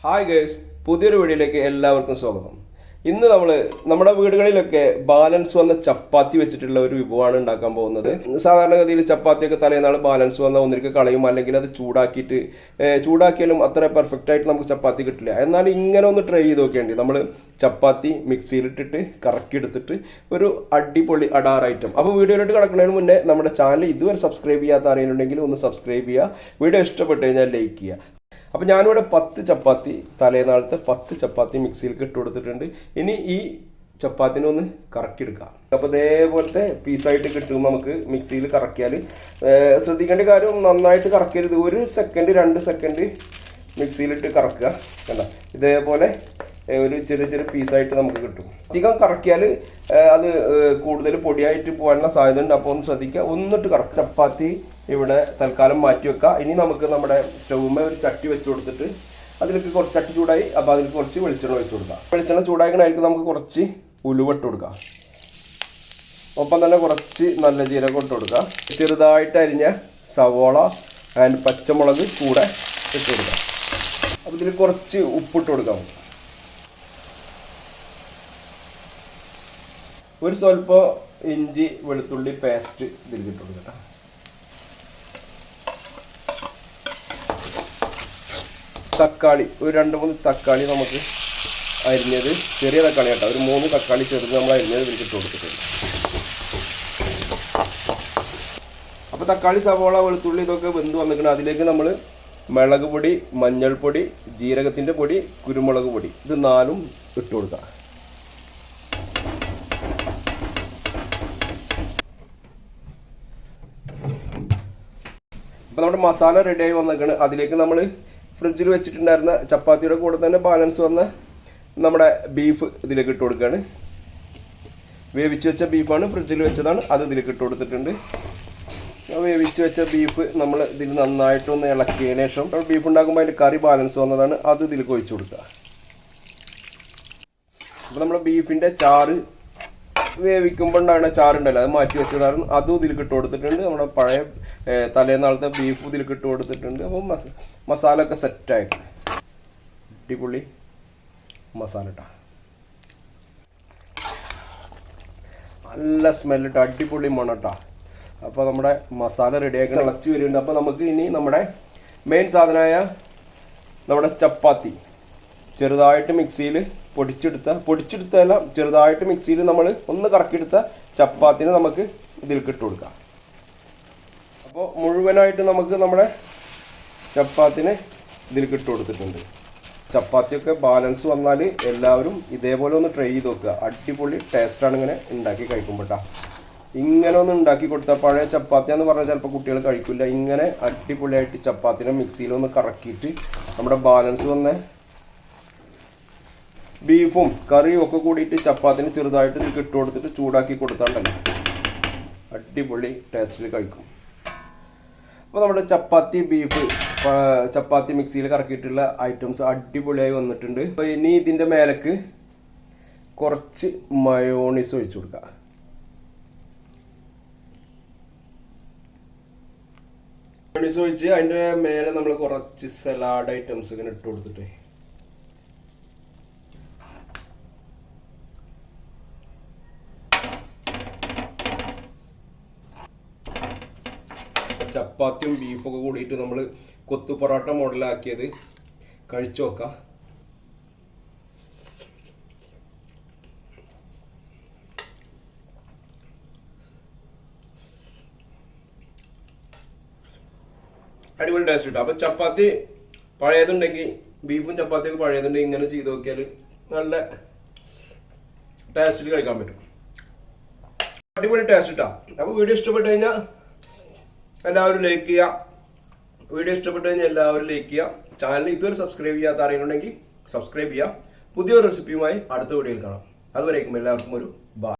Hi girls, പുതിയൊരു വീഡിയോയിലേക്ക് എല്ലാവർക്കും സ്വാഗതം. ഇന്ന് നമ്മുടെ വീടുകളിലൊക്കെ ബാലൻസ് വന്ന ചപ്പാത്തി വെച്ചിട്ടുള്ള ഒരു വിഭവമാണ് ഉണ്ടാക്കാൻ പോകുന്നത്. സാധാരണഗതിയിൽ ചപ്പാത്തിയൊക്കെ തലേന്നാൾ ബാലൻസ് വന്ന ഒന്നിലേക്ക് കളയും, അല്ലെങ്കിൽ അത് ചൂടാക്കിയാലും അത്ര പെർഫെക്റ്റ് ആയിട്ട് നമുക്ക് ചപ്പാത്തി കിട്ടില്ല. എന്നാൽ ഇങ്ങനെ ഒന്ന് ട്രൈ ചെയ്ത് നോക്കേണ്ടി. നമ്മൾ ചപ്പാത്തി മിക്സിയിലിട്ടിട്ട് കറക്കിയെടുത്തിട്ട് ഒരു അടിപൊളി അടാർ ഐറ്റം. അപ്പോൾ വീഡിയോയിലോട്ട് കിടക്കുന്നതിന് മുന്നേ നമ്മുടെ ചാനൽ ഇതുവരെ സബ്സ്ക്രൈബ് ചെയ്യാത്ത അറിയുന്നുണ്ടെങ്കിൽ ഒന്ന് സബ്സ്ക്രൈബ് ചെയ്യുക. വീഡിയോ ഇഷ്ടപ്പെട്ട് കഴിഞ്ഞാൽ ലൈക്ക് ചെയ്യുക. അപ്പോൾ ഞാനിവിടെ 10 ചപ്പാത്തി, തലേനാളത്തെ 10 ചപ്പാത്തി മിക്സിയിൽ ഇട്ട് കൊടുത്തിട്ടുണ്ട്. ഇനി ഈ ചപ്പാത്തിനെ ഒന്ന് കറക്കിയെടുക്കാം. അപ്പോൾ ഇതേപോലത്തെ പീസായിട്ട് കിട്ടും. നമുക്ക് മിക്സിയിൽ കറക്കിയാൽ ശ്രദ്ധിക്കേണ്ട കാര്യം, നന്നായിട്ട് കറക്കരുത്. 1 സെക്കൻഡ് 2 സെക്കൻഡ് മിക്സിയിലിട്ട് കറക്കുക. കണ്ട, ഇതേപോലെ ഒരു ചെറിയ ചെറിയ പീസായിട്ട് നമുക്ക് കിട്ടും. അധികം കറക്കിയാൽ അത് കൂടുതൽ പൊടിയായിട്ട് പോകാനുള്ള സാധ്യത ഉണ്ട്. അപ്പോൾ ഒന്ന് ശ്രദ്ധിക്കുക. ഒന്നിട്ട് കറക്കുക. ചപ്പാത്തി ഇവിടെ തൽക്കാലം മാറ്റി വെക്കുക. ഇനി നമുക്ക് നമ്മുടെ സ്റ്റൗമ്മ ഒരു ചട്ടി വെച്ച് കൊടുത്തിട്ട് അതിലേക്ക് കുറച്ച് ചട്ടി ചൂടായി. അപ്പോൾ അതിലേക്ക് കുറച്ച് വെളിച്ചെണ്ണ ഒഴിച്ച് കൊടുക്കുക. വെളിച്ചെണ്ണ ചൂടാക്കണമായിരിക്കും നമുക്ക് കുറച്ച് ഉലുവ ഇട്ട് കൊടുക്കുക. ഒപ്പം തന്നെ കുറച്ച് നല്ല ജീരകം ഇട്ട് കൊടുക്കുക. ചെറുതായിട്ട് അരിഞ്ഞ സവോള ആൻഡ് പച്ചമുളക് കൂടെ ഇട്ട് കൊടുക്കുക. അപ്പോൾ ഇതിൽ കുറച്ച് ഉപ്പിട്ട് കൊടുക്കാം. ഒരു സ്വല്പം ഇഞ്ചി വെളുത്തുള്ളി പേസ്റ്റ് ഇതിൽ ഇട്ട് കൊടുക്കാം. തക്കാളി ഒരു 2-3 തക്കാളി നമുക്ക് അരിഞ്ഞത്, ചെറിയ തക്കാളി കേട്ടോ, ഒരു 3 തക്കാളി ചെറുത് നമ്മൾ അരിഞ്ഞത് ഇതിൽ ഇട്ട് കൊടുത്തിട്ടുണ്ട്. അപ്പോൾ തക്കാളി, സവോള, വെളുത്തുള്ളി ഇതൊക്കെ വെന്ത് വന്നിരിക്കണം. അതിലേക്ക് നമ്മൾ മുളക് പൊടി, മഞ്ഞൾപ്പൊടി, ജീരകത്തിൻ്റെ പൊടി, കുരുമുളക് പൊടി, ഇത് 4ഉം ഇട്ട് കൊടുക്കുക. അപ്പോൾ നമ്മുടെ മസാല റെഡിയായി വന്നിരിക്കണം. അതിലേക്ക് നമ്മൾ ഫ്രിഡ്ജിൽ വെച്ചിട്ടുണ്ടായിരുന്ന ചപ്പാത്തിയുടെ കൂടെ തന്നെ ബാലൻസ് വന്ന നമ്മുടെ ബീഫ് ഇതിലേക്ക് ഇട്ട് കൊടുക്കുകയാണ്. വേവിച്ച് വെച്ച ബീഫാണ്, ഫ്രിഡ്ജിൽ വെച്ചതാണ്, അത് ഇതിലേക്ക് ഇട്ട് കൊടുത്തിട്ടുണ്ട്. വേവിച്ച് വെച്ച ബീഫ് നമ്മൾ ഇതിൽ നന്നായിട്ടൊന്ന് ഇളക്കിയതിന് ശേഷം, നമ്മൾ ബീഫ് ഉണ്ടാക്കുമ്പോൾ അതിൻ്റെ കറി ബാലൻസ് വന്നതാണ്, അത് ഇതിലേക്ക് ഒഴിച്ചു കൊടുക്കുക. അപ്പോൾ നമ്മുടെ ബീഫിൻ്റെ ചാറ് വേവിക്കുമ്പോൾ ഉണ്ടാകുന്ന ചാറുണ്ടല്ലോ, അത് മാറ്റി വെച്ചതാണ്, അതും ഇതിലേക്ക് ഇട്ട് കൊടുത്തിട്ടുണ്ട്. നമ്മുടെ പഴയ തലേന്നാളത്തെ ബീഫ് ഇതിലേക്ക് ഇട്ട് കൊടുത്തിട്ടുണ്ട്. അപ്പോൾ മസാല ഒക്കെ സെറ്റായി അടിപൊളി മസാല ഇട്ടാ, നല്ല സ്മെല്ലിട്ട അടിപൊളി മണട്ടാ. അപ്പോൾ നമ്മുടെ മസാല റെഡിയാക്കി തിളച്ച് വരുന്നുണ്ട്. അപ്പോൾ നമുക്ക് ഇനി നമ്മുടെ മെയിൻ സാധനമായ നമ്മുടെ ചപ്പാത്തി ചെറുതായിട്ട് മിക്സിയിൽ പൊടിച്ചെടുത്തല്ല, ചെറുതായിട്ട് മിക്സിയിൽ നമ്മൾ ഒന്ന് കറക്കിയെടുത്ത ചപ്പാത്തിനെ നമുക്ക് ഇതിലേക്ക് ഇട്ട് കൊടുക്കാം. അപ്പോൾ മുഴുവനായിട്ട് നമുക്ക് നമ്മുടെ ചപ്പാത്തിനെ ഇതിലേക്ക് ഇട്ട് കൊടുത്തിട്ടുണ്ട്. ചപ്പാത്തിയൊക്കെ ബാലൻസ് വന്നാൽ എല്ലാവരും ഇതേപോലെ ഒന്ന് ട്രൈ ചെയ്ത് നോക്കുക. അടിപൊളി ടേസ്റ്റാണ് ഇങ്ങനെ ഉണ്ടാക്കി കഴിക്കുമ്പോട്ടാ. ഇങ്ങനെ ഒന്ന് ഉണ്ടാക്കി കൊടുത്താൽ, പഴയ ചപ്പാത്തി എന്ന് പറഞ്ഞാൽ ചിലപ്പോൾ കുട്ടികൾ കഴിക്കില്ല. ഇങ്ങനെ അടിപൊളിയായിട്ട് ചപ്പാത്തിനെ മിക്സിയിലൊന്ന് കറക്കിയിട്ട് നമ്മുടെ ബാലൻസ് വന്ന ബീഫും കറിയും ഒക്കെ കൂടിയിട്ട് ചപ്പാത്തിന് ചെറുതായിട്ട് ഇതിൽ ഇട്ട് കൊടുത്തിട്ട് ചൂടാക്കി കൊടുത്താണ്ടല്ലോ അടിപൊളി ടേസ്റ്റിൽ കഴിക്കും. അപ്പോൾ നമ്മുടെ ചപ്പാത്തി മിക്സിയിൽ കറക്കിയിട്ടുള്ള ഐറ്റംസ് അടിപൊളിയായി വന്നിട്ടുണ്ട്. അപ്പോൾ ഇനി ഇതിൻ്റെ മേലേക്ക് കുറച്ച് മയോണീസ് ഒഴിച്ചു കൊടുക്കുക. മയോണീസ് ഒഴിച്ച് അതിൻ്റെ മേലെ നമ്മൾ കുറച്ച് സലാഡ് ഐറ്റംസ് ഇങ്ങനെ ഇട്ട് കൊടുത്തിട്ട്, ചപ്പാത്തിയും ബീഫൊക്കെ കൂടിയിട്ട് നമ്മൾ കൊത്തു പൊറോട്ട മോഡലാക്കിയത് കഴിച്ചു നോക്കാം. അടിപൊളി ടേസ്റ്റ് കിട്ടും. അപ്പോൾ ചപ്പാത്തി പഴയതുണ്ടെങ്കിൽ, ബീഫും ചപ്പാത്തിയൊക്കെ പഴയതുണ്ടെങ്കിൽ ഇങ്ങനെ ചെയ്ത് നോക്കിയാൽ നല്ല ടേസ്റ്റിൽ കഴിക്കാൻ പറ്റും. അടിപൊളി ടേസ്റ്റ് കിട്ടാം. അപ്പോൾ വീഡിയോ ഇഷ്ടപ്പെട്ട് കഴിഞ്ഞാൽ എല്ലാവരും ലൈക്ക് ചെയ്യുക. വീഡിയോ ഇഷ്ടപ്പെട്ട് കഴിഞ്ഞാൽ എല്ലാവരും ലൈക്ക് ചെയ്യുക. ചാനൽ ഇതുവരെ സബ്സ്ക്രൈബ് ചെയ്യാത്ത അറിയുന്നുണ്ടെങ്കിൽ സബ്സ്ക്രൈബ് ചെയ്യുക. പുതിയൊരു റെസിപ്പിയുമായി അടുത്ത വീഡിയോയിൽ കാണാം. അതുവരേക്കും എല്ലാവർക്കും ഒരു ബൈ.